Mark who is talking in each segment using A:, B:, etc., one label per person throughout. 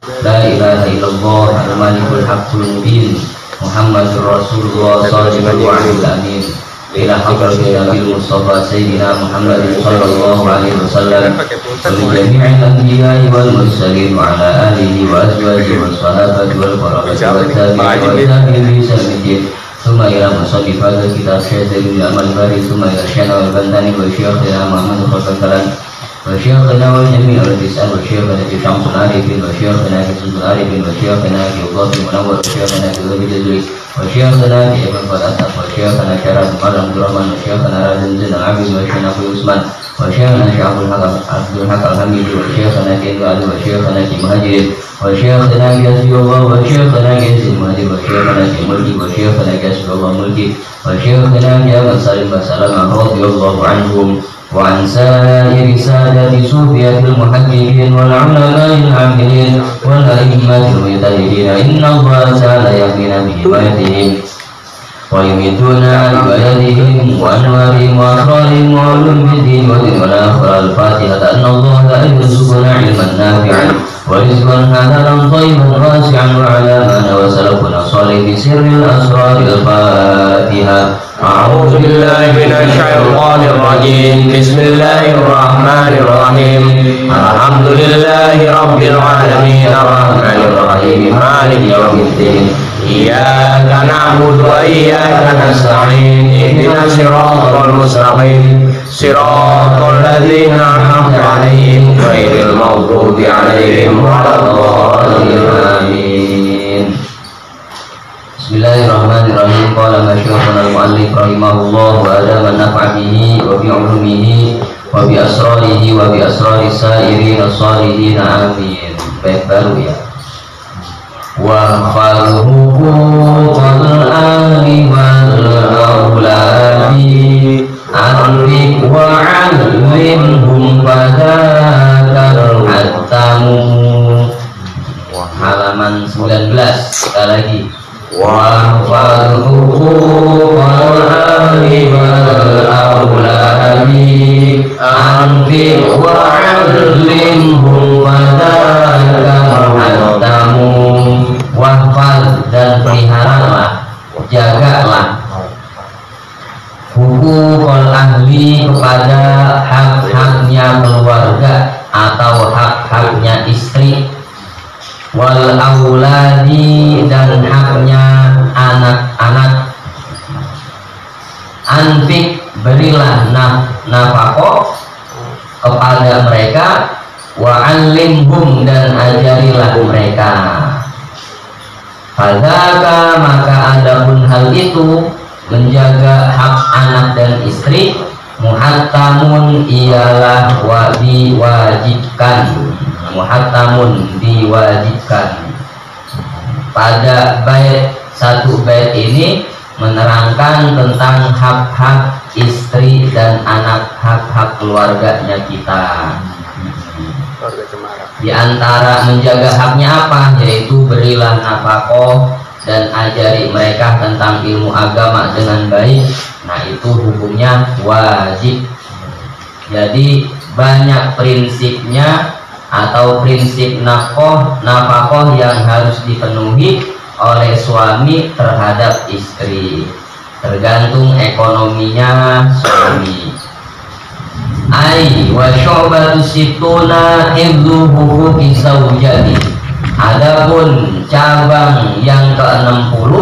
A: La ilaha illallah al-malikul haqqul mubin Muhammadur Rasulullah sallallahu alaihi wasallam ila hadratil nabil mustafa sayyidina Muhammadin sallallahu alaihi wasallam wa jami'il anbiya'i wal mursalin wa ala alihi wa azwajihi wa sahabati wal qarabati wa tabi'in bi sabiyin thumma ila musannifat kitab Syaikhul Amal Bari thumma ila Syekh al-Bantani wa Syekhina Muhammad Khatam وشيخنا والجميع الرسال وشيخنا في شمس العارفين وشيخنا في سلطان العارفين وشيخنا في الله المنور وشيخنا في ذوي الجزري وشيخنا في ابن فلاسف وشيخنا شرف مرم درمان وشيخنا رازم زين العابد وشيخنا في عثمان وشيخنا شيخ عبد الحق الحميدي وشيخنا في الوالد وشيخنا في مهاجر وشيخنا في أسفي الله وشيخنا في أسفي المهدي وشيخنا في ملكي وشيخنا في أسفي الله ملكي وشيخنا في أبن سالم وسلام رضي الله عنهم وعن سائر سادة صوفية المحققين والعلماء العاملين والأئمة المجتهدين إن الله تعالى يأتينا بحمايتهم ويمدنا عن بلدهم وأنوارهم وأسرارهم وعلوم الدين والدين والآخرة. الفاتحة أن الله يرزقنا علما نافعا ورزقا حلالا طيبا واسعا وعلى ما وسلفنا صالح بسر الأسرار. الفاتحة.
B: أعوذ بالله من الشيطان الرجيم. بسم الله الرحمن الرحيم. الحمد لله رب العالمين الرحمن الرحيم مالك يوم الدين. إياك نعبد وإياك نستعين. اهدنا الصراط المستقيم صراط الذين أنعمت عليهم غير المغضوب عليهم ولا الضالين.
A: Bismillahirrahmanirrahim. Qala masyayikhuna al-mu'allif rahimahullah wa adama naf'a bihi wa bi 'ulumihi wa bi asrarihi wa bi asrari sa'irin as-salihin. Amin. Baik, baru ya. Wa khalhu qal ahli wal auladi arif wa 'allimhum fadakal hatamu. Halaman 19 sekali lagi. Wa fadhuhu wal ahli wal auladi anfi wa 'allimhum fadakal hatamu. Wahfal dan peliharalah, jagalah hukukul ahli kepada hak-haknya keluarga atau hak-haknya istri, wal auladi dan haknya anak-anak. Anfik berilah nafkah kepada mereka, wa 'allimhum dan ajarilah mereka. Fadzaka maka adapun hal itu, menjaga hak anak dan istri, muhattamun ialah diwajibkan. Muhattamun diwajibkan. Pada satu bait ini menerangkan tentang hak-hak istri dan anak, hak-hak keluarganya kita. Di antara menjaga haknya apa? Yaitu berilah nafkah dan ajari mereka tentang ilmu agama dengan baik. Nah, itu hukumnya wajib. Jadi banyak prinsipnya atau prinsip nafkah yang harus dipenuhi oleh suami terhadap istri, tergantung ekonominya suami. Ai wa syu'batu situna hifdzu huquqi zaujati. Adapun cabang yang ke-60,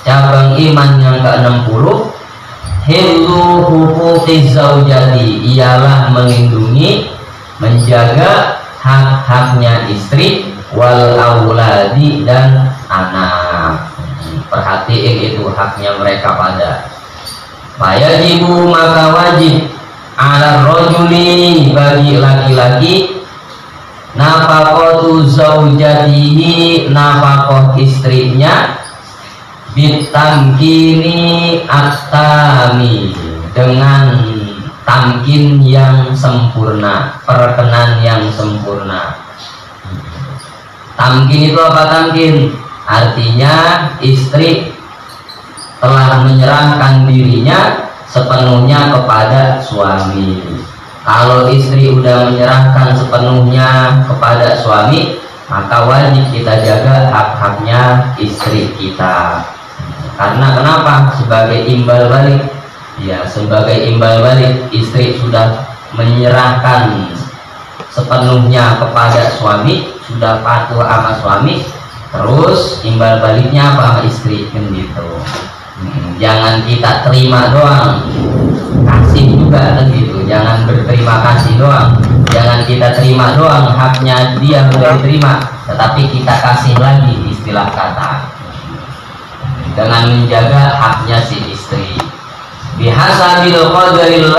A: cabang iman yang ke-60, hifdzu huquqi zaujati ialah melindungi, menjaga hak-haknya istri, wal auladi dan anak. Perhatiin itu haknya mereka pada. Fayajibu maka wajib ala rajuli bagi laki-laki nafaqatu zaujatihi nafaqah istrinya bitamkini at-tami dengan tamkin yang sempurna, perkenan yang sempurna. Tamkin itu apa tamkin? Artinya istri telah menyerahkan dirinya sepenuhnya kepada suami. Kalau istri udah menyerahkan sepenuhnya kepada suami, maka wajib kita jaga hak-haknya istri kita. Karena kenapa? Sebagai imbal balik, ya sebagai imbal balik, istri sudah menyerahkan sepenuhnya kepada suami, sudah patuh sama suami, terus imbal baliknya apa sama istri kan gitu. Jangan kita terima doang, kasih juga kan gitu. Jangan berterima kasih doang, jangan kita terima doang haknya dia boleh terima, tetapi kita kasih lagi, istilah kata, dengan menjaga haknya si istri. Bihasabil qadaril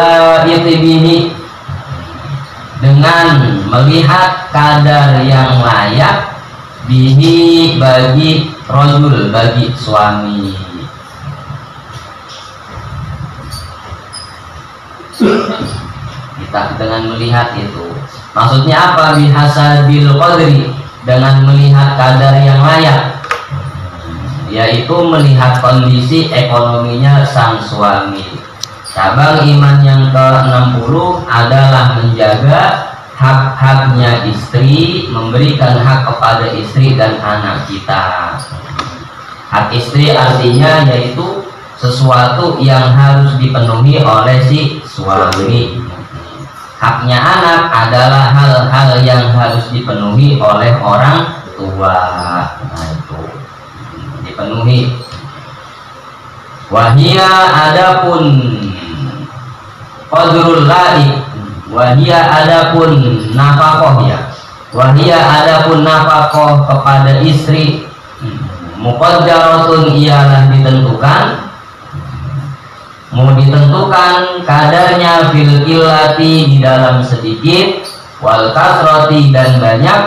A: bihi, dengan melihat kadar yang layak, bihi bagi rajul, bagi suami. Kita dengan melihat itu, maksudnya apa? Bihasabil qadri, dengan melihat kadar yang layak, yaitu melihat kondisi ekonominya sang suami. Cabang iman yang ke-60 adalah menjaga hak-haknya istri, memberikan hak kepada istri dan anak kita. Hak istri artinya yaitu sesuatu yang harus dipenuhi oleh si suami. Haknya anak adalah hal-hal yang harus dipenuhi oleh orang tua. Nah, itu dipenuhi. Wahia adapun qadrul laik, wahia adapun nafkah ya. Wahia adapun nafkah kepada istri, muqaddaratun ialah ditentukan, mau ditentukan kadarnya fil qillati, di dalam sedikit, wal kasrati dan banyak,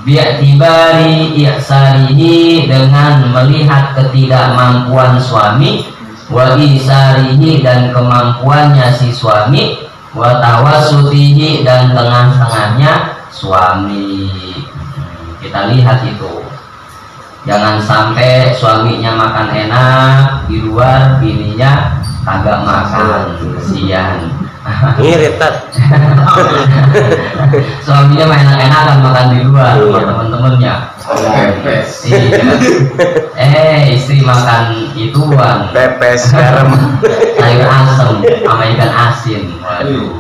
A: bi'tibari ihsarihi dengan melihat ketidakmampuan suami, wa isarihi dan kemampuannya si suami, wa tawasutihi dan tengah-tengahnya suami. Kita lihat itu, jangan sampai suaminya makan enak di luar, bininya kagak makan, kesian.
B: Ngirit tat.
A: Suaminya main enak-enakan makan di luar sama temen-temennya. Iya. Istri makan ituan,
B: Pepes garam,
A: sayur asem sama ikan asin. Waduh.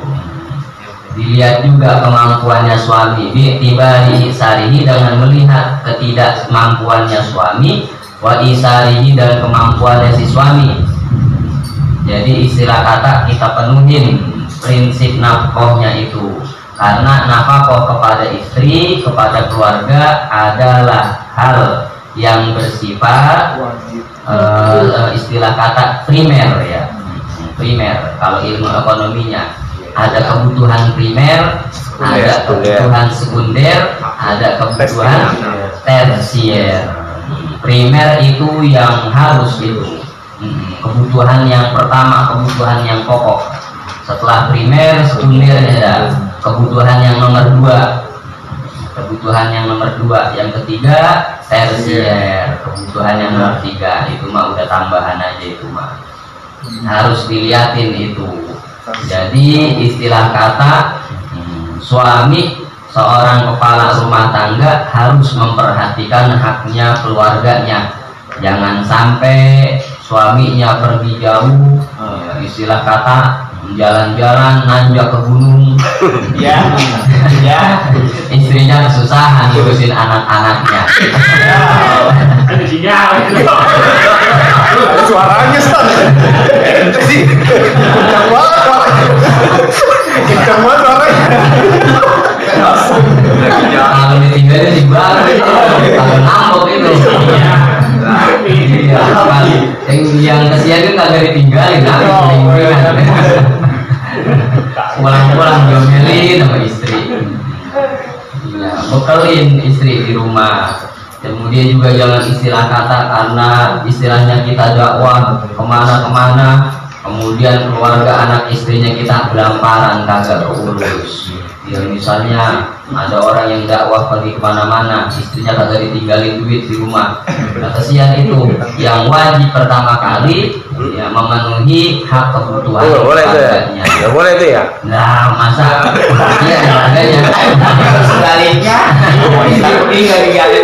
A: Dilihat juga kemampuannya suami, bi'tibari isarihi dengan melihat ketidakmampuannya suami, wa isarihi dan kemampuannya si suami. Jadi istilah kata kita penuhin prinsip nafkahnya itu, karena nafkah kepada istri, kepada keluarga adalah hal yang bersifat istilah kata primer ya. Primer kalau ilmu ekonominya, ada kebutuhan primer, ada kebutuhan sekunder, ada kebutuhan tersier. Primer itu yang harus itu, kebutuhan yang pertama, kebutuhan yang pokok. Setelah primer, sekunder ada kebutuhan yang nomor 2, kebutuhan yang nomor 2, yang ketiga tersier, kebutuhan yang nomor 3. Itu mah udah tambahan aja, itu mah harus diliatin itu. Jadi istilah kata suami, seorang kepala rumah tangga harus memperhatikan haknya keluarganya. Jangan sampai suaminya pergi jauh, istilah kata jalan-jalan nanjak ke gunung, ya, istrinya kesusahan ngurusin anak-anaknya.
C: Ada sinyal.
B: suaranya Stan. Sih, kencang banget suaranya. Kencang banget suaranya.
A: Kalau ditinggalin di bawah itu, kalau ngambek itu. Iya, yang kesian kan kagak ditinggalin, pulang-pulang diomelin sama istri. Iya, bekelin istri di rumah. Kemudian juga jangan istilah kata, karena istilahnya kita dakwah kemana-kemana, kemudian keluarga anak istrinya kita belamparan kagak urus. Ya misalnya ada orang yang dakwah pergi kemana-mana, istrinya kagak ditinggalin duit di rumah. Nah, kesian itu. Yang wajib pertama kali ya memenuhi hak kebutuhan
B: Boleh itu ya?
A: keluarganya.
B: Ya boleh itu ya?
A: Nah masa iya harganya sebaliknya ini nggak digali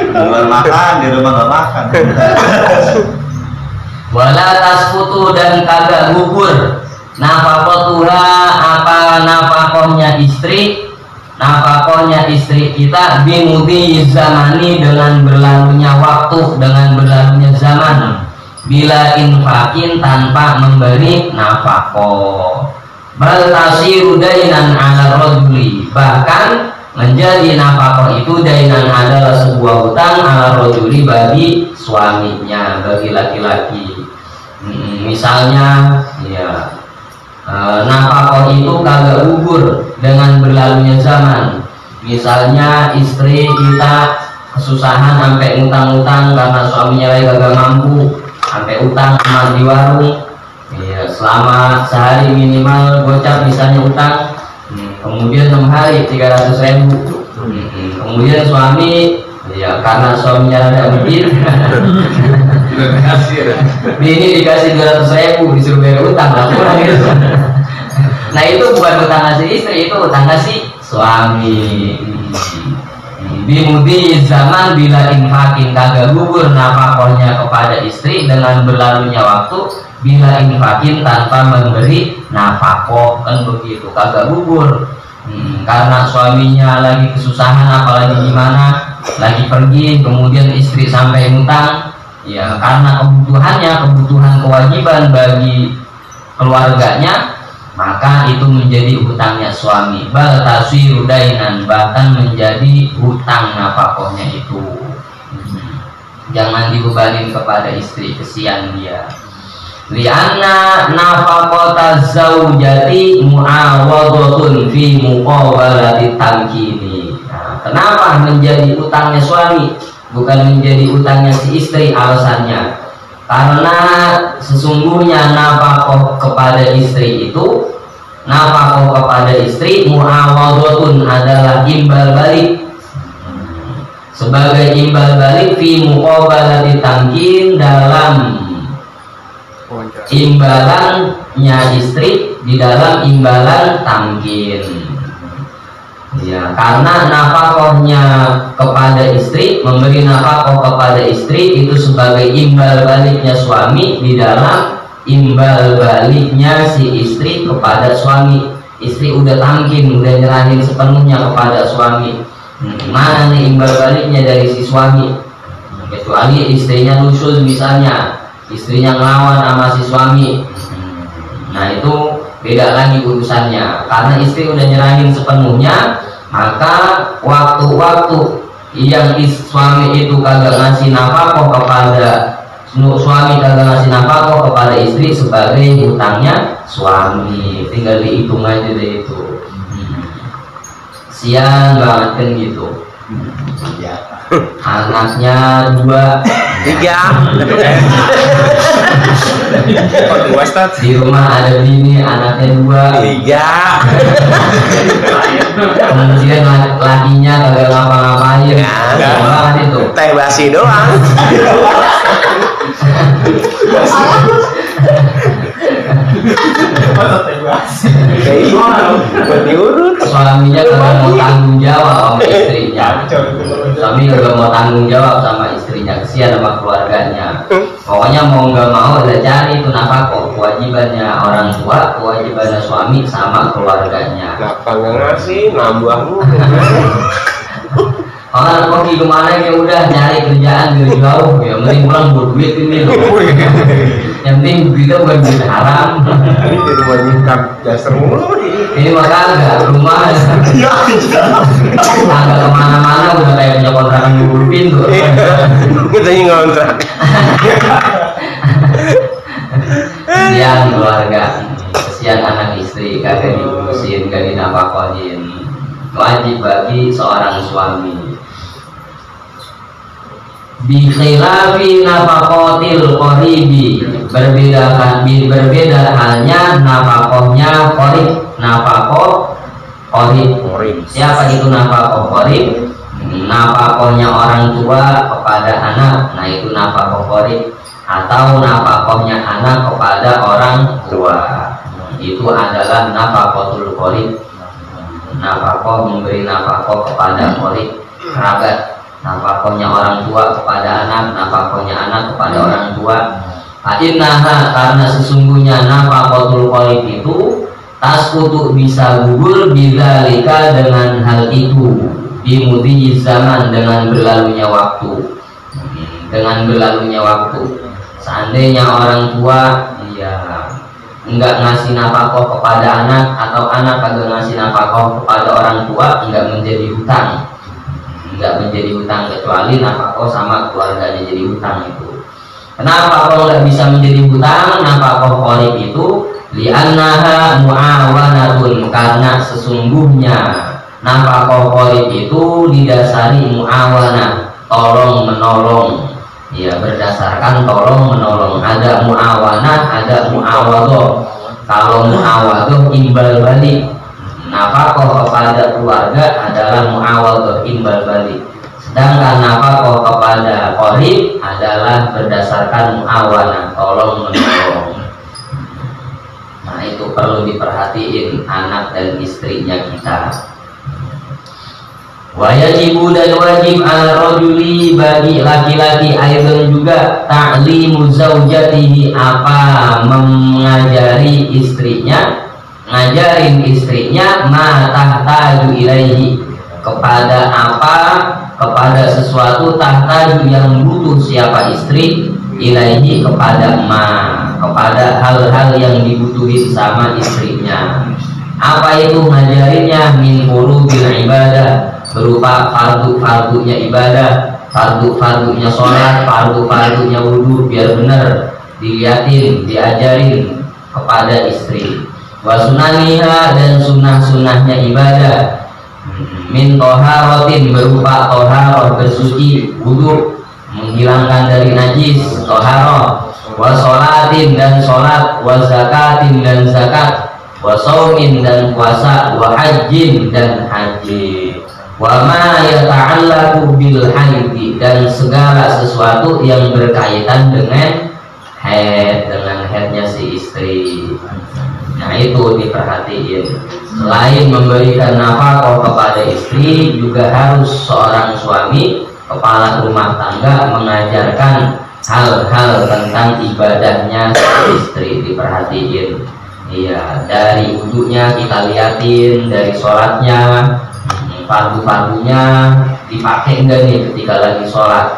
D: Di luar makan, di rumah nggak makan.
A: wala tasfutu dan kagak gugur nafakotuha apa nafakohnya istri kita bimudi zamani dengan berlalunya waktu, dengan berlalunya zaman, bila infakin tanpa memberi nafakoh, bal tasiru dainan ala rajuli, bahkan menjadi nafakoh itu dainan adalah sebuah hutang ala rajuli bagi suaminya, bagi laki-laki. Misalnya ya nafakoh itu kagak gugur dengan berlalunya zaman. Misalnya istri kita kesusahan sampai utang-utang karena suaminya lagi kagak mampu, sampai utang emas di warung ya, selama sehari minimal gocap misalnya utang, kemudian 6 hari 300.000, kemudian suami ya karena suaminya ada duit ini dikasih 200.000 disuruh bayar utang lah kurang gitu. Nah itu bukan utang ngasih istri, itu utang ngasih suami. Bimudi zaman bila infakin kagak gugur nafakohnya kepada istri dengan berlalunya waktu, bila infakin tanpa memberi nafakoh, kan begitu, kagak gugur. Karena suaminya lagi kesusahan apalagi gimana, lagi pergi, kemudian istri sampai utang ya karena kebutuhan kewajiban bagi keluarganya, maka itu menjadi hutangnya suami, bal tasiru dainan, bahkan menjadi hutang nafakohnya itu. Jangan dibebanin kepada istri, kesian dia. Lianna nafaqata zaujati mu'awadhatun fi muqabalati tamkini. Nah, kenapa menjadi utangnya suami bukan menjadi utangnya si istri? Alasannya karena sesungguhnya nafaqah kepada istri itu, nafaqah kepada istri mu'awadhatun adalah imbal balik, sebagai imbal balik fi muqabalati tamkin, dalam imbalannya istri di dalam imbalan tamkin ya, karena nafkahnya kepada istri, memberi nafkah kepada istri itu sebagai imbal baliknya suami di dalam imbal baliknya si istri kepada suami. Istri udah tamkin, udah nyerahin sepenuhnya kepada suami, mana nih imbal baliknya dari si suami? Kecuali istrinya nusyuz misalnya, istrinya ngelawan sama si suami, nah itu beda lagi urusannya. Karena istri udah nyerahin sepenuhnya, maka waktu-waktu yang suami itu kagak ngasih nafkah kepada suami, kagak ngasih nafkah kepada istri sebagai hutangnya suami, tinggal dihitung aja deh itu. Sian banget kan gitu. Anaknya 2,
B: 3.
A: di rumah ada bini, anaknya 2,
B: 3.
A: kemudian lakinya kagak ngapa-ngapain
B: Ya.
A: banget itu.
B: Teh basi doang. Buat diurut.
A: Suaminya kagak mau tanggung jawab sama istrinya, suami kagak mau tanggung jawab sama istrinya, kesian sama keluarganya. Pokoknya mau nggak mau udah cari itu nafkah, kewajibannya orang tua, kewajibannya suami sama keluarganya.
B: Kenapa nggak ngasih, nambah mulu.
A: Orang pergi kemana ya udah nyari kerjaan dari jauh ya, mending pulang buat duit ini loh. Yang penting duitnya bukan duit haram.
B: Ini di rumah nyingkap jaser mulu nih.
A: Ini maka enggak rumah agak kemana-mana udah kayak punya kontrakan 20 pintu.
B: Kita ngontrak.
A: Kesian keluarga, kesian anak istri, kagak diurusin, gak dinafkahin. Wajib bagi seorang suami. Bikhilafi nafaqatil qaribi, berbeda halnya nafaqahnya qarib. Nafaqah qarib. Siapa itu nafaqah qarib? Nafaqahnya orang tua kepada anak, nah itu nafaqah qarib. Atau nafaqahnya anak kepada orang tua, itu adalah nafaqatul qarib. Nafaqah, memberi nafaqah kepada qarib, kerabat. Nafaqahnya orang tua kepada anak, nafaqahnya anak kepada orang tua. Fa'innaha, karena sesungguhnya nafaqatul qarib itu tasqutu, bisa gugur bidzalika, dengan hal itu, bimudhi zaman, dengan berlalunya waktu. Dengan berlalunya waktu, seandainya orang tua ya enggak ngasih nafkah kepada anak, atau anak kagak ngasih nafkah kepada orang tua, enggak menjadi hutang. Enggak menjadi hutang, kecuali nafkah sama keluarganya jadi hutang itu. Kenapa kalau enggak bisa menjadi hutang nafkah qarib itu? Li'annaha mu'awanatun, karena sesungguhnya nafkah qarib itu didasari mu'awanah, tolong menolong. Ya, berdasarkan tolong menolong. Ada mu'awanah, ada mu'awadoh. Kalau mu'awadoh imbal balik, nafkah kepada keluarga adalah mu'awadoh, imbal balik. Sedangkan nafkah kepada qarib adalah berdasarkan mu'awanah, tolong menolong. Nah, itu perlu diperhatiin anak dan istrinya kita. Wajibu, dan wajib al-rajuli, bagi laki-laki aidan juga, ta'limu zaujatihi, apa, mengajari istrinya, ngajarin istrinya, ma tahtaju ilaihi, kepada apa, kepada sesuatu, tahtaju yang butuh siapa istri, ilaihi kepada ma, kepada hal-hal yang dibutuhin sama istrinya. Apa itu ngajarinnya? Min furubil ibadah, berupa fardu-fardunya ibadah, fardu-fardunya sholat, fardu-fardunya wudhu, biar benar diliatin, diajarin kepada istri. Wa sunaniha, dan sunnah-sunnahnya ibadah. Min toharotin, berupa toharoh, bersuci, wudhu, menghilangkan dari najis, toharoh. Wa sholatin, dan sholat. Wa zakatin, dan zakat. Wa shaumin, dan puasa. Wa hajjin, dan haji. Wa ma yata'allaqu bil haidi, dan segala sesuatu yang berkaitan dengan haid, dengan haidnya si istri. Nah, itu diperhatiin. Selain memberikan nafkah kepada istri, juga harus seorang suami, kepala rumah tangga, mengajarkan hal-hal tentang ibadahnya si istri. Diperhatiin. Iya, dari wudunya kita liatin, dari sholatnya, fardu-fardunya dipakai enggak nih ketika lagi sholat,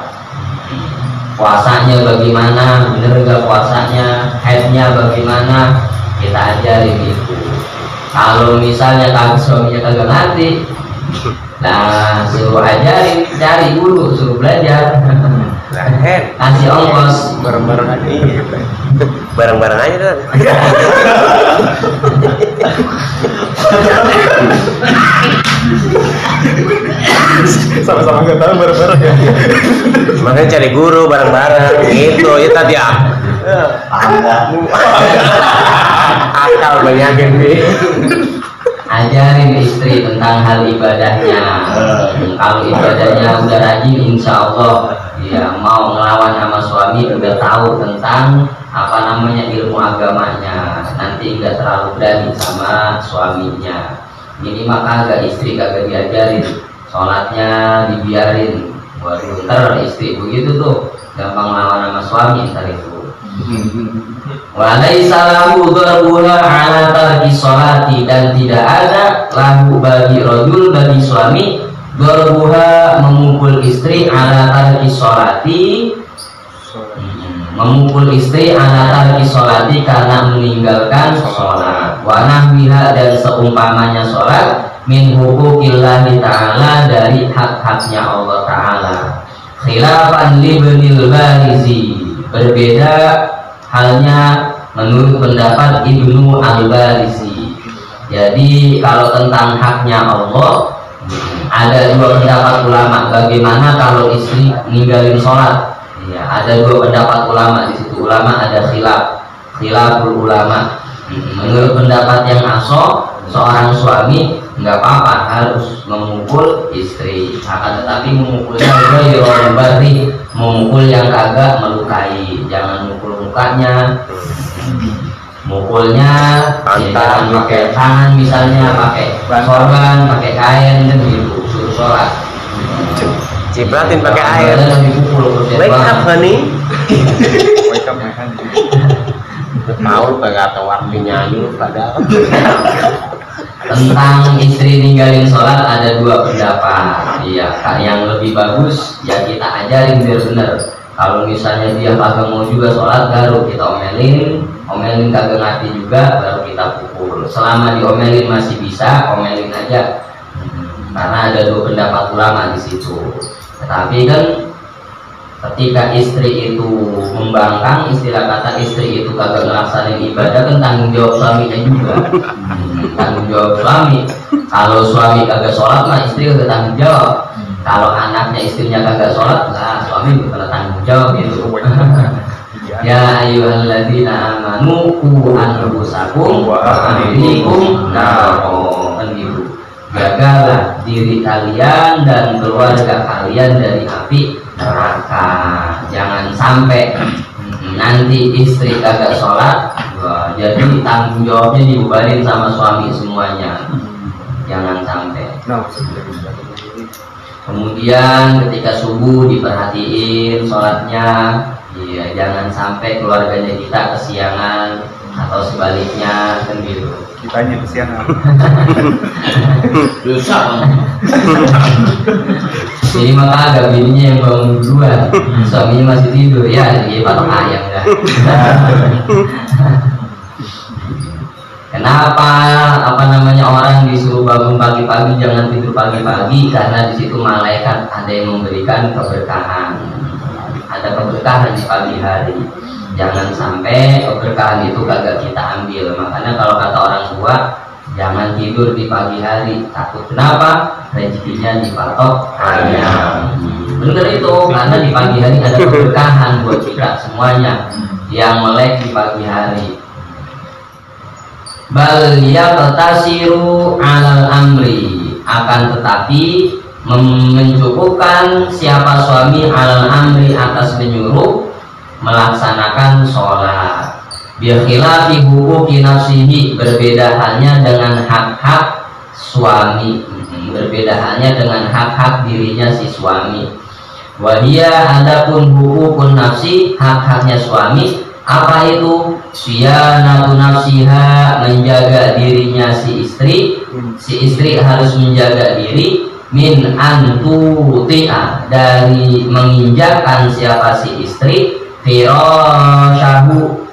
A: puasanya bagaimana, bener enggak puasanya, haidnya bagaimana, kita ajarin itu. Kalau misalnya suaminya kagak ngerti, nah suruh ajarin, cari guru, suruh belajar, kasih ongkos,
B: bareng-bareng aja. Bareng-bareng aja kan.
C: Sama-sama nggak tahu bareng-bareng ya.
B: Makanya cari guru bareng-bareng gitu ya tadi ya. Akal banyakin nih.
A: Ajarin istri tentang hal ibadahnya. Kalau ibadahnya udah rajin, insya Allah ya mau ngelawan sama suami udah tahu tentang apa namanya ilmu agamanya, nanti nggak terlalu berani sama suaminya. Minimal kagak istri kagak diajarin, sholatnya dibiarin. Waduh, ntar istri begitu tuh gampang ngelawan sama suami ntar itu. Walaisa lahu darbuha ala tarki sholati, dan tidak ada lahu bagi rajul, bagi suami, darbuha memukul istri, ala tarki sholati, memukul istri ala tarki sholati, karena meninggalkan sholat. Wa nahwiha, dan seumpamanya sholat, min huquqillahi ta'ala, dari hak-haknya Allah ta'ala. Khilafan libnil barizi, berbeda halnya menurut pendapat Ibnu Al-Barizi. Jadi kalau tentang haknya Allah, ada dua pendapat ulama bagaimana kalau istri ninggalin sholat. Ya, ada dua pendapat ulama di situ. Ulama ada khilaful ulama. Menurut pendapat yang asal, seorang suami nggak apa-apa harus memukul istri, akan tetapi memukulnya ghairul barri, memukul yang kagak melukai, jangan mukul mukanya. Mukulnya ya, jangan pakai tangan, misalnya pakai sorban, pakai kain dan gitu, suruh sholat.
B: Cipratin pakai air. Wake up honey.
D: Wake up honey.
B: Tahu kagak tahu artinya itu padahal.
A: Tentang istri ninggalin sholat ada dua pendapat. Iya, yang lebih bagus ya kita ajarin biar bener. Kalau misalnya dia kagak mau juga sholat, baru kita omelin kagak ngerti juga, baru kita pukul. Selama diomelin masih bisa, omelin aja. Karena ada dua pendapat ulama di situ. Tetapi kan ketika istri itu membangkang, istilah kata istri itu kagak ngelaksanain ibadah, kan tanggung jawab suaminya juga. Tanggung jawab suami. Kalau suami kagak sholat, mah istri kagak tanggung jawab. Kalau anaknya istrinya kagak sholat, lah suami bukan tanggung jawab itu. Ya ayyuhalladzina amanu qu anfusakum wa ahlikum naro, kan gitu. Jagalah diri kalian dan keluarga kalian dari api neraka. Jangan sampai nanti istri kagak sholat, wah, jadi tanggung jawabnya dibebanin sama suami semuanya. Jangan sampai. Kemudian ketika subuh diperhatiin sholatnya, ya jangan sampai keluarganya kita kesiangan atau sebaliknya, kan gitu.
D: Kitanya kesiangan.
A: Dosa. Jadi maka agak bininya yang bangun duluan, suaminya masih tidur, ya jadi patok ayam dah. Kenapa orang disuruh bangun pagi-pagi, jangan tidur pagi-pagi? Karena di situ malaikat ada yang memberikan keberkahan, ada keberkahan di pagi hari. Jangan sampai keberkahan itu kagak kita ambil. Makanya kalau kata orang tua, jangan tidur di pagi hari. Takut kenapa? Rezekinya dipatok ayam. Bener itu, karena di pagi hari ada keberkahan buat kita semuanya yang melek di pagi hari. Bal yaqtasiru alal amri, akan tetapi mencukupkan siapa suami alal amri atas menyuruh melaksanakan sholat. Bikhilafi huquqi nafsihi, berbeda halnya dengan hak-hak suami, berbeda halnya dengan hak-hak dirinya si suami. Wahia adapun huququn nafsi, hak-haknya suami apa itu? Siyanatu nafsiha, menjaga dirinya si istri harus menjaga diri min antuti'a, dari menginjakkan siapa si istri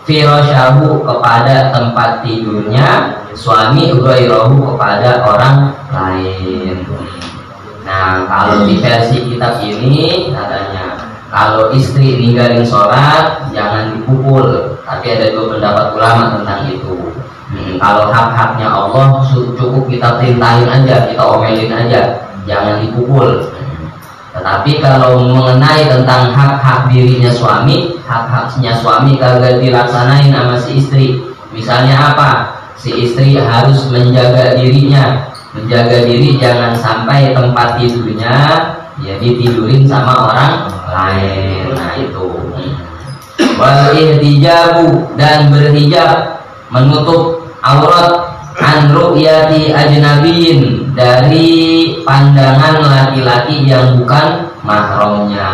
A: firasyahu kepada tempat tidurnya suami, ghairahu kepada orang lain. Nah, kalau di versi kitab ini katanya kalau istri ninggalin sholat jangan dipukul, tapi ada dua pendapat ulama tentang itu. Kalau hak-haknya Allah cukup kita perintahin aja, kita omelin aja, jangan dipukul. Tetapi kalau mengenai tentang hak-hak dirinya suami, hak-haknya suami kagak dilaksanain sama si istri. Misalnya apa? Si istri harus menjaga dirinya, menjaga diri jangan sampai tempat tidurnya ya ditidurin sama orang lain. Nah itu. Wal ihtijabu, dan berhijab, menutup aurat, an ru'yati ajnabiyin, dari pandangan laki-laki yang bukan mahramnya.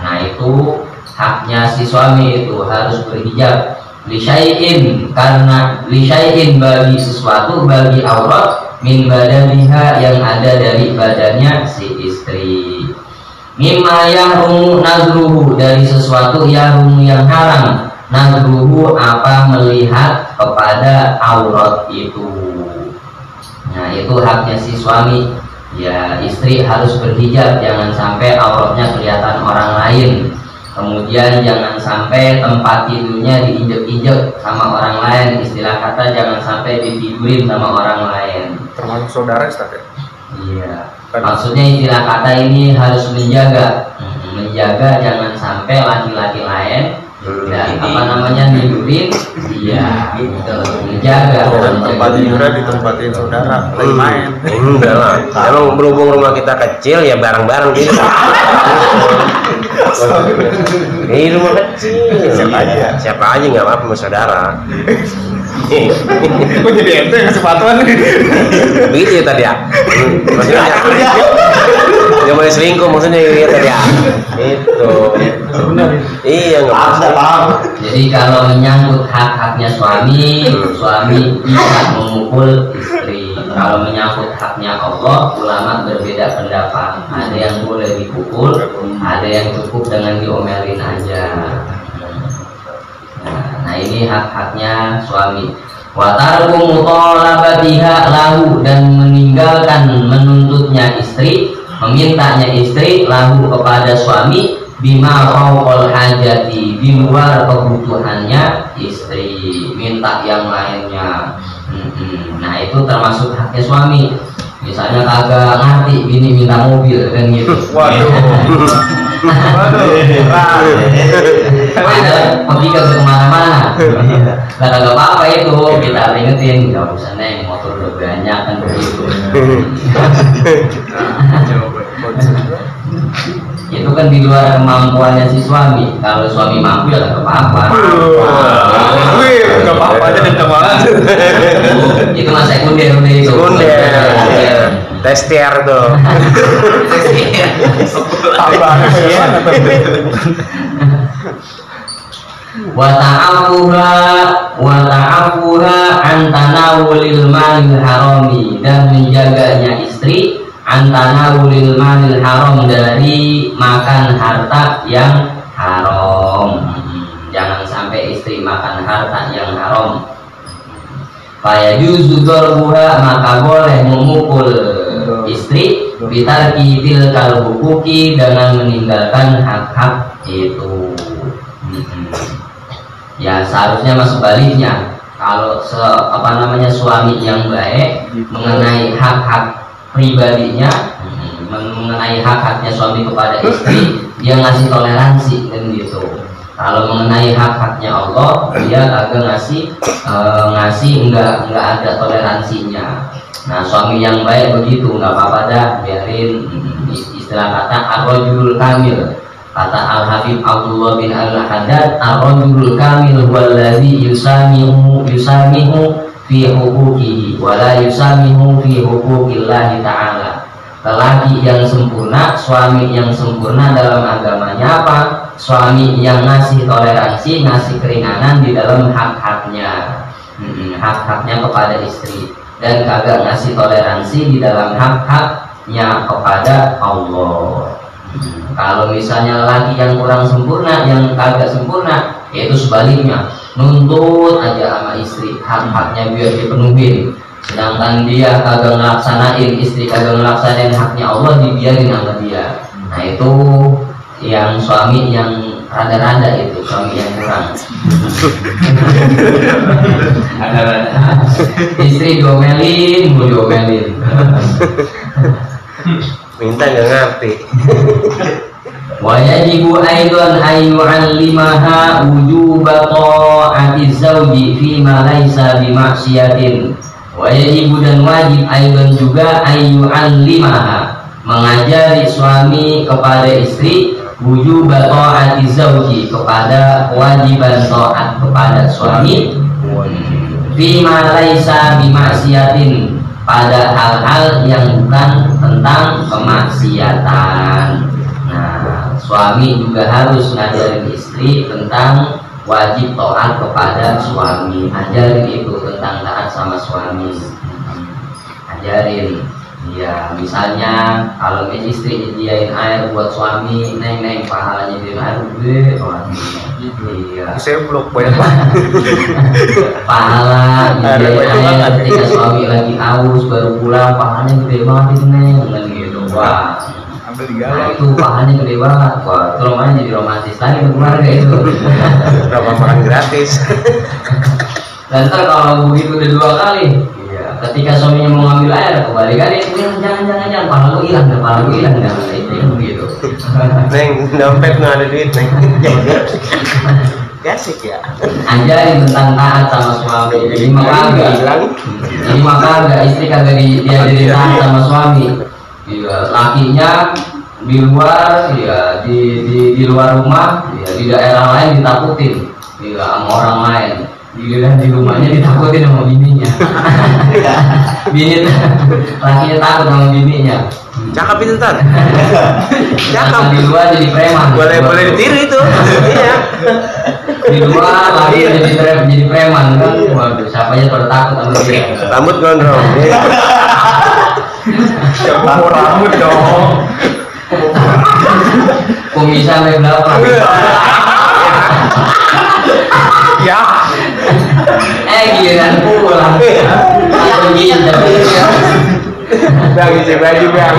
A: Nah itu haknya si suami, itu harus berhijab. Lisyai'in, karena lisyai'in bagi sesuatu, bagi aurat, min badaniha yang ada dari badannya si istri. Mimma yahrumu nazruhu, dari sesuatu yahrumu yang haram, nazruhu apa melihat kepada aurat itu. Nah itu haknya si suami, ya istri harus berhijab, jangan sampai auratnya kelihatan orang lain. Kemudian jangan sampai tempat tidurnya diinjek-injek sama orang lain, istilah kata jangan sampai ditidurin sama orang lain.
D: Termasuk saudara, Ustaz ya?
A: Iya. Maksudnya istilah kata ini harus menjaga, jangan sampai laki-laki lain nidurin, iya, menjaga.
E: Tempat hiburan ditempatin saudara, lagi main.
B: Enggak lah, emang berhubung rumah kita kecil ya bareng-bareng gitu. Ini rumah kecil, siapa aja nggak apa-apa sama saudara.
E: Kok jadi ente yang kesempatan nih?
B: Begitu ya tadi ya. Maksudnya nggak boleh selingkuh maksudnya ya tadi ya. Itu. Iya nggak
D: Paham.
A: Jadi kalau menyangkut hak-haknya suami bisa memukul istri. Kalau menyangkut haknya Allah, ulama berbeda pendapat. Ada yang boleh dipukul, ada yang cukup dengan diomelin aja. Nah ini hak-haknya suami. Wa tarku mutalabatiha lahu, dan meninggalkan menuntutnya istri, memintanya istri lahu kepada suami bima fauqal hajati, di luar kebutuhannya istri, minta yang lainnya. Nah itu termasuk haknya suami. Misalnya kagak ngerti bini minta mobil kan gitu.
E: Waduh.
A: Padahal pergi ke kemana-mana. Nah kagak apa-apa itu, kita ingetin nggak usah neng, motor udah banyak kan begitu. Itu kan di luar kemampuannya si suami. Kalau suami mampu ya nggak apa-apa.
E: Nggak apa-apa aja kenceng banget.
A: Itu mas sekunder itu.
B: Testier tuh.
A: Wa ta'afuha an tanawulil malil harami, dan menjaganya istri an tanawulil malil haram, dari makan harta yang haram. Jangan sampai istri makan harta yang haram. Fayajuzu darbuha, maka boleh memukul istri bitarki tilkal hukuki, dengan meninggalkan hak-hak itu. Ya seharusnya mas sebaliknya, kalau suami yang baik mengenai hak-hak pribadinya, mengenai hak-haknya suami kepada istri, dia ngasih toleransi kan gitu. Kalau mengenai hak-haknya Allah, dia kagak ngasih enggak ada toleransinya. Nah suami yang baik begitu, nggak apa-apa dah, biarin. Istilah kata ar-rajulul kamil, kata Al-Habib Abdullah bin Al-Haddad, ar-rajulul kamil huwallazi yusamihu fi huquqihi wa la yusamihu fi huquqillahi ta'ala. Lelaki yang sempurna, suami yang sempurna dalam agamanya apa? Suami yang ngasih toleransi, ngasih keringanan di dalam hak-haknya, hak-haknya kepada istri, dan kagak ngasih toleransi di dalam hak-haknya kepada Allah. Kalau misalnya lelaki yang kurang sempurna, yang kagak sempurna, yaitu sebaliknya, nuntut aja sama istri, hak-haknya biar dipenuhin, sedangkan dia kagak ngelaksanain, istri kagak ngelaksanain haknya Allah, dibiarin sama dia. Nah itu yang suami yang rada-rada, itu suami yang kurang. Istri diomelin, mau diomelin.
B: Minta nggak ngerti.
A: Wa yajibu aidan ay yu'allimaha wujuba ta'ati zawji fi ma laysa bi ma'siyatin. Wa yajibu, dan wajib aidan juga ay yu'allimaha, mengajari suami kepada istri wujuba ta'ati zawji, kepada kewajiban taat kepada suami fi ma laysa bi ma'siyatin, pada hal-hal yang bukan tentang kemaksiatan. Nah, suami juga harus ngajarin istri tentang wajib taat kepada suami. Ajarin itu tentang taat sama suami. Ajarin. Ya, misalnya kalau istri nyediain air buat suami, neng pahalanya nyediain air gede. Iya.
E: Saya blok banyak banget.
A: Pahala nyediain air ketika suami lagi haus baru pulang, pahalanya gede banget itu neng, kan gitu. Wah. Nah itu pahalanya gede banget. Wah, itu rumahnya jadi romantis lagi untuk keluarga itu.
B: Berapa makan gratis?
A: Dan ntar kalau begitu udah 2 kali, iya, ketika suaminya mau ngambil air kebalikan itu jangan pala lu hilang dah itu gitu.
B: Neng dompet nggak ada duit neng. Gasik ya.
A: Ajarin tentang taat sama suami. Jadi maka enggak istri kagak dia jadi taat sama suami. Iya, lakinya di luar, ya di luar rumah, ya di daerah lain ditakutin, ya sama orang lain. Di rumahnya ditakutin sama bininya. Lakinya takut sama bininya.
B: Cakep itu Tan. Cakep.
A: Di luar jadi preman.
B: Boleh ditiru itu. Iya.
A: Di luar lagi jadi preman kan. Waduh, siapa aja pada takut sama dia.
B: Rambut gondrong.
E: Mau rambut dong.
A: Kumisnya sampai berapa?
E: Ya.
A: Giliran pulang. Atau gitu.
B: Bang isi baju bang.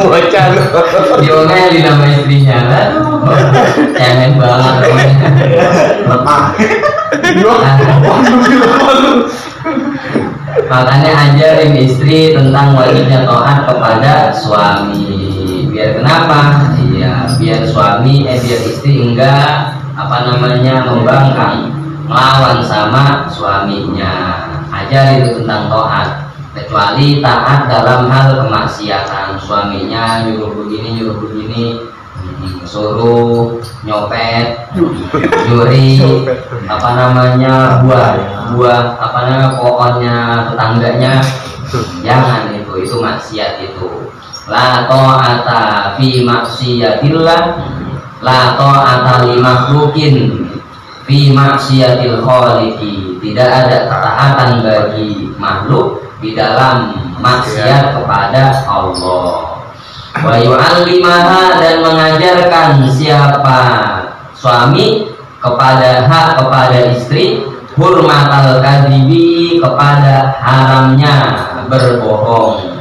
B: Bocah lu.
A: Diomelin sama istrinya kan. Cemen banget.
D: lemah.
A: Makanya ajarin istri tentang wajibnya taat kepada suami. Biar kenapa? Iya, biar biar istri enggak membangkang, melawan sama suaminya. Ajarin itu tentang taat. Kecuali taat dalam hal kemaksiatan, suaminya nyuruh begini, suruh nyopet, nyuri, buah pohonnya tetangganya, jangan itu maksiat itu. La ta'ata fi maksiatillah, la ta'ata li makhlukin fi maksiatil khaliqi. Tidak ada ketaatan bagi makhluk di dalam maksiat kepada Allah. Wa yu'allimaha, dan mengajarkan siapa suami kepada istri hurmatal kadibi, kepada haramnya berbohong.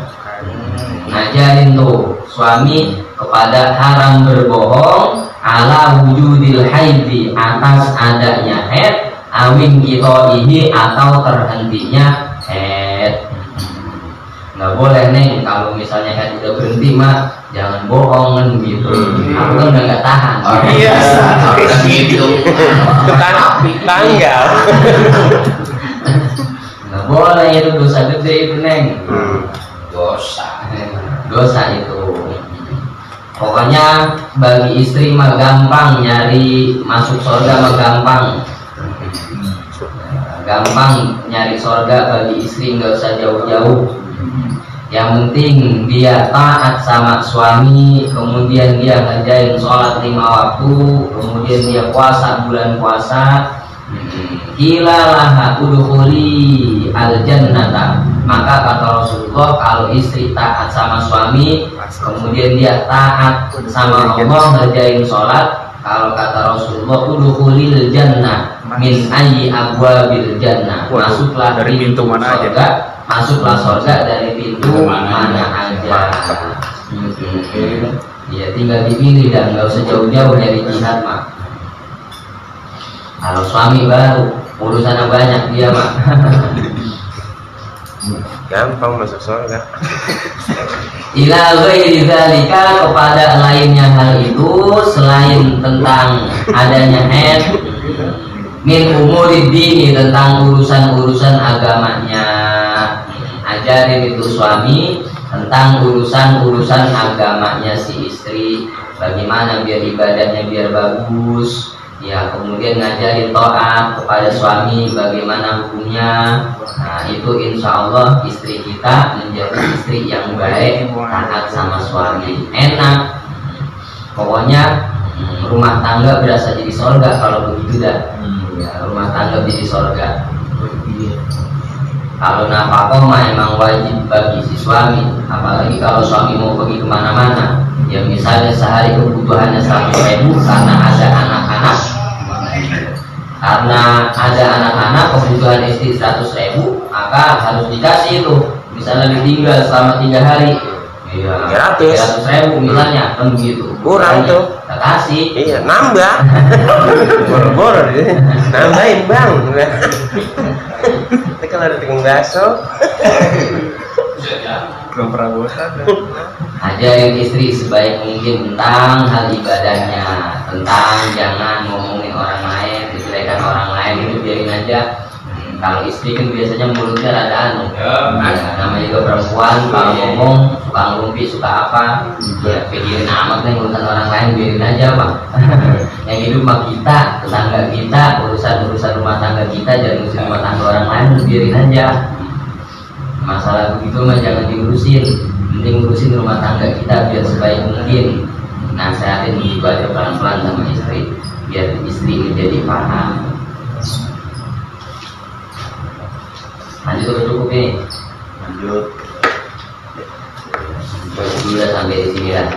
A: Ngajarin tuh suami kepada haram berbohong, ala wujudil haidi, atas adanya haid, awin qitoihi, atau terhentinya haid. Nggak boleh neng, kalau misalnya haid udah berhenti mah jangan bohong kan gitu. Aku kan udah nggak tahan.
D: Iya, gitu.
B: Tanggal.
A: Nggak boleh, itu dosa gede itu neng. Dosa itu. Pokoknya bagi istri mah gampang, nyari masuk surga mah gampang nyari surga bagi istri, nggak usah jauh-jauh. Yang penting dia taat sama suami, kemudian dia ngerjain sholat 5 waktu, kemudian dia puasa bulan puasa. Kilalaha udkhuli al-jannata. Maka kata Rasulullah, kalau istri taat sama suami, kemudian dia taat sama Allah, ngerjain sholat, kalau kata Rasulullah, udkhulil jannah min ayyi abwabil jannah. Masuklah
E: dari pintu mana
A: surga,
E: aja.
A: masuklah surga dari pintu mana aja. Ya tinggal dipilih dan nggak usah jauh-jauh dari jihad mah. Kalau suami baru urusannya banyak dia mah.
B: Gampang masuk surga.
A: Ila ghairi dzalika, kepada lainnya hal itu selain tentang adanya haid, min umurid dini, tentang urusan-urusan agamanya. Ajarin itu suami tentang urusan-urusan agamanya si istri, bagaimana biar ibadahnya biar bagus. Ya, kemudian ngajarin taat kepada suami, bagaimana hukumnya. Nah, itu insya Allah istri kita menjadi istri yang baik, taat sama suami, enak. Pokoknya rumah tangga berasa jadi surga kalau begitu dah. Ya, rumah tangga jadi surga. Kalau nafkah mah emang wajib bagi si suami, apalagi kalau suami mau pergi kemana-mana. Ya misalnya sehari kebutuhannya 100.000 karena ada anak-anak, kebutuhan istri 100.000, maka harus dikasih itu. Misalnya ditinggal selama 3 hari, Iya.
B: 300.
A: 300.000 misalnya kan begitu.
B: Kurang tuh.
A: Tak kasih.
B: Iya, nambah. Boro-boro deh. Nambahin, Bang. Itu kalau ada tukang bakso.
E: Belum pernah bosan.
A: Ajarin istri sebaik mungkin tentang hal ibadahnya, tentang jangan ngomongin orang lain, dijelekan orang lain, itu biarin aja. Kalau istri kan biasanya mulutnya rada anu, namanya juga perempuan, kalau ngomong suka ngerumpi, suka apa, ya pikirin amat nih urusan orang lain, biarin aja Bang. Yang hidup mah kita, tetangga kita, urusan rumah tangga kita, jangan urusin rumah tangga orang lain, biarin aja. Masalah begitu mah jangan diurusin, penting urusin rumah tangga kita biar sebaik mungkin. Nasihatin begitu aja pelan-pelan sama istri, biar istri menjadi paham. Lanjut atau cukup ini?
D: Lanjut.
A: Sudah sampai di sini lah.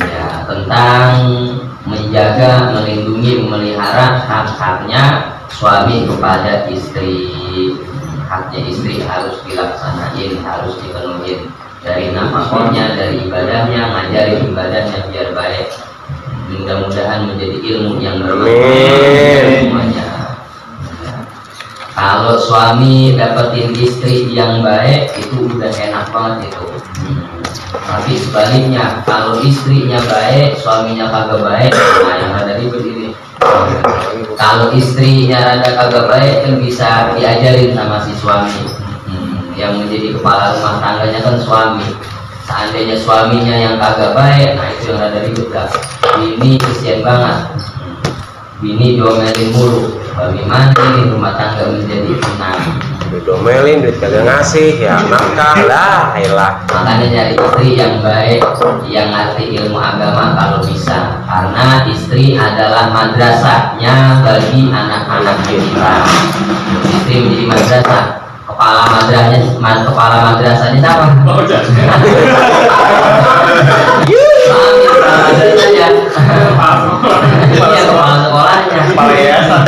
A: Ya, tentang menjaga, melindungi, memelihara hak-haknya suami kepada istri. Haknya istri harus dilaksanain, harus dipenuhi dari nafkahnya, dari ibadahnya, ngajarin ibadahnya biar baik. Mudah-mudahan menjadi ilmu yang bermanfaat semuanya. Kalau suami dapetin istri yang baik itu udah enak banget itu. Tapi sebaliknya kalau istrinya baik, suaminya kagak baik, nah yang ada ribet ini. Kalau istrinya rada kagak baik kan bisa diajarin sama si suami. Yang menjadi kepala rumah tangganya kan suami. Seandainya suaminya yang kagak baik, nah itu yang rada ribet dah. Ini kesian banget. Bini diomelin mulu. Bagaimana ini rumah tangga menjadi tenang?
B: Diomelin, duit kagak ngasih, ya nafkah lah, elah.
A: Makanya cari istri yang baik, yang ngerti ilmu agama kalau bisa. Karena istri adalah madrasahnya bagi anak-anak kita. Istri menjadi madrasah. Kepala madrasahnya siapa? Iya, kepala sekolahnya.
E: Kepala yayasan.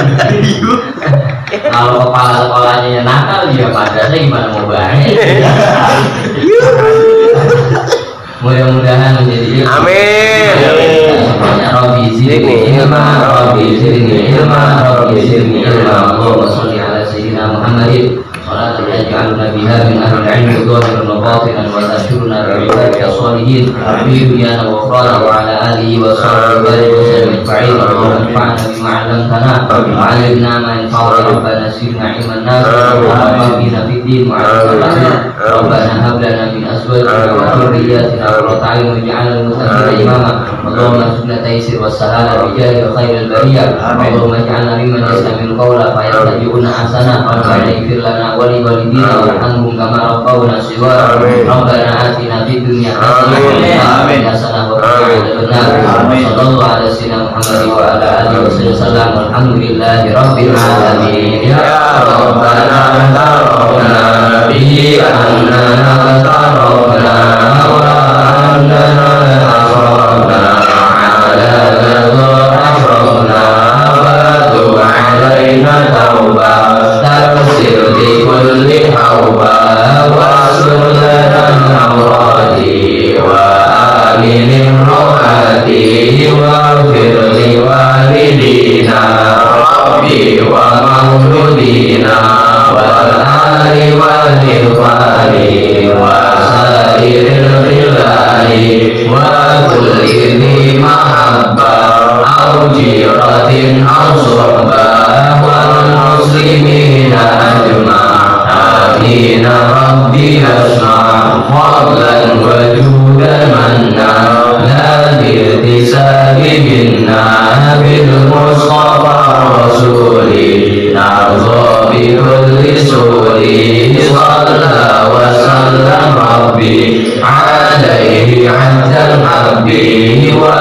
A: Kalau kepala sekolahnya nakal, dia madrasah gimana mau baik? Mudah-mudahan menjadi
B: Amin.
A: Rabbi zidni ilma, Rabbi zidni ilma, Rabbi zidni ilma. Allahumma sholli ala sayyidina Muhammadin salatan yaj'aluna biha min ahli al-'ilmi dhahiran wa batinan wa tashkuruna bi ibadika sholihin bi dunyana wa ukhra wa ala alihi wa sahbihi wa sallam ajma'in. Allahumma anfa'na bima 'allamtana wa 'allimna ma yanfa'una rabbana zidna 'ilman nafi'an wa faqihna fid din wa 'allimna rabbana hab lana min azwajina wa dhurriyyatina qurrata a'yun waj'alna lil muttaqina imama. Allahumma arzuqna taysir was sahala bi jahi khairil bariyah. Allahumma ij'alna mimman yastami'ul qawla fa yattabi'una ahsana. Rabbana ighfir lana wa li walidina warhamhum kama rabbawna shighara. Rabbana atina fid dunya hasanah wa qina adzabannar. Sallallahu ala sayyidina Muhammad wa ala alihi wasallam. Walhamdulillahi rabbil alamin. Ya rabbana tarabna bi annana tarabna wa annana asrafna ala asrafna wa tub alaina tauba taghfir li kulli hawba wa sulana awradi wa aminin rawati wa firli walidina rabbi wa mauludina wal ali wal ikhwani wa sairil rilai wa kulli dhi mahabba au jiratin au surbah wal muslimina ajma'in rabbi asma' fadlan wa judan manna la birtisabi minna bil mustafa rasuli narzo bi kulli suri salla wa sallam rabbi alaihi azal habbi wa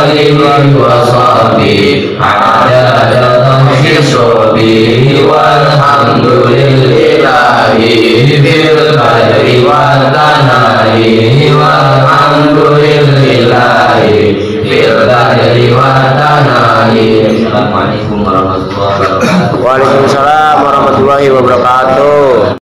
A: alihi wa sahbihi adada tahsi surbi walhamdulillahi bil qadri wa tanahi walhamdulillahi bil qadri wa tanahi. Assalamualaikum warahmatullahi wabarakatuh.
B: Waalaikumsalam warahmatullahi wabarakatuh.